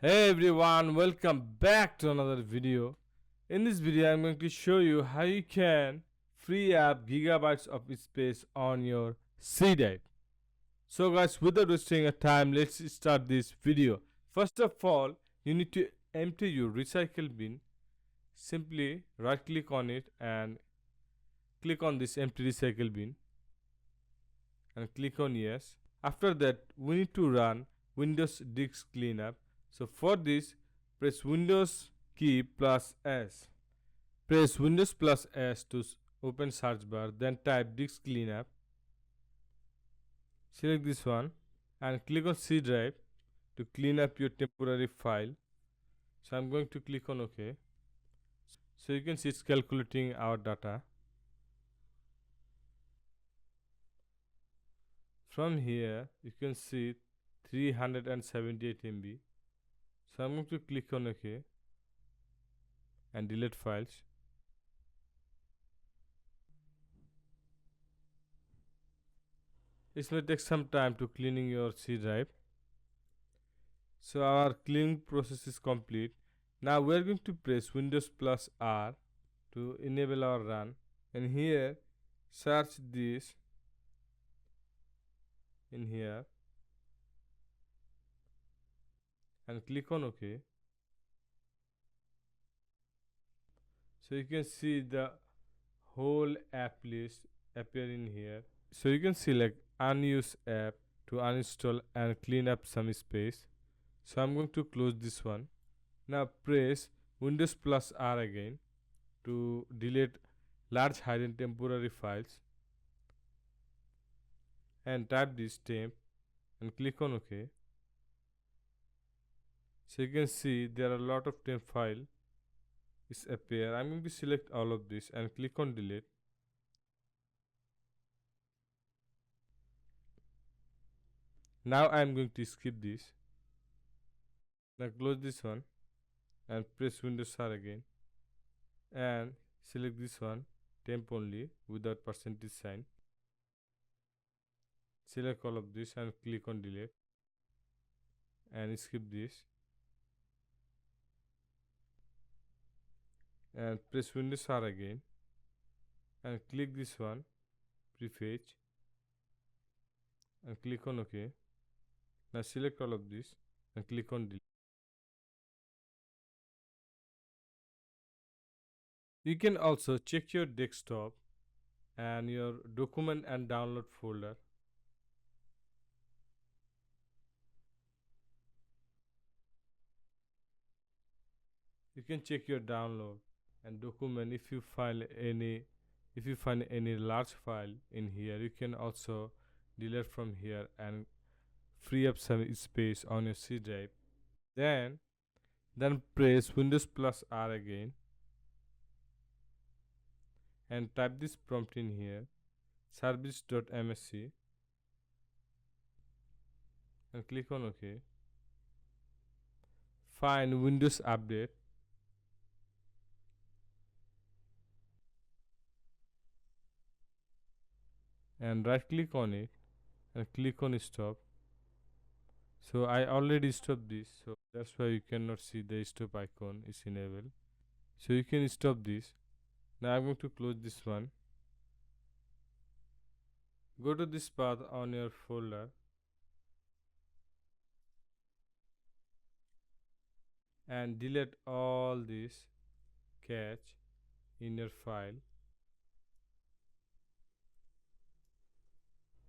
Hey everyone, welcome back to another video. In this video, I'm going to show you how you can free up gigabytes of space on your C drive. So guys, without wasting your time, let's start this video. First of all, you need to empty your recycle bin. Simply right click on it and click on this empty recycle bin and click on yes. After that, we need to run Windows disk cleanup. So for this, press Windows key plus S. Press Windows plus S to open search bar, then type disk cleanup. Select this one and click on C drive to clean up your temporary file. So I'm going to click on OK. So you can see it's calculating our data. From here, you can see 378 MB. So I'm going to click on OK and delete files. It may take some time to cleaning your C drive. So our cleaning process is complete. Now we are going to press Windows plus R to enable our run, and here search this in here and click on OK. So you can see the whole app list appear in here. So you can select unused app to uninstall and clean up some space. So I'm going to close this one. Now press Windows plus R again to delete large hidden temporary files and type this temp and click on OK. So you can see there are a lot of temp file is appear. I'm going to select all of this and click on delete. Now I'm going to skip this. Now close this one and press Windows R again and select this one temp only without percentage sign. Select all of this and click on delete and skip this and press Windows R again and click this one prefetch and click on OK. Now select all of this and click on delete. You can also check your desktop and your document and download folder. You can check your download and document if you find any large file in here. You can also delete from here and free up some space on your C drive. Then press Windows plus R again and type this prompt in here service.msc and click on OK. Find Windows Update and right click on it and click on stop. So I already stopped this, so that's why you cannot see the stop icon is enabled. So you can stop this. Now I'm going to close this one. Go to this path on your folder and delete all this cache in your file.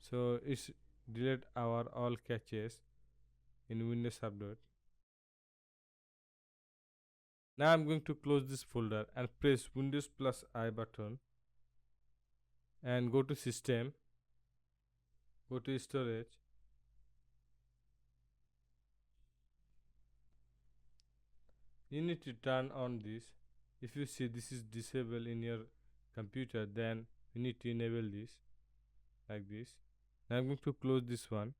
So it's delete our all caches in Windows Update. Now I'm going to close this folder and press Windows plus I button and go to system, go to storage. You need to turn on this. If you see this is disabled in your computer, then you need to enable this like this. Now I'm going to close this one.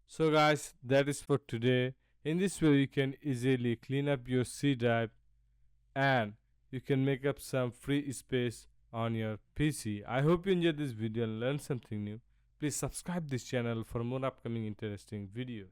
So guys, that is for today. In this way you can easily clean up your C drive and you can make up some free space on your PC. I hope you enjoyed this video and learned something new. Please subscribe this channel for more upcoming interesting videos.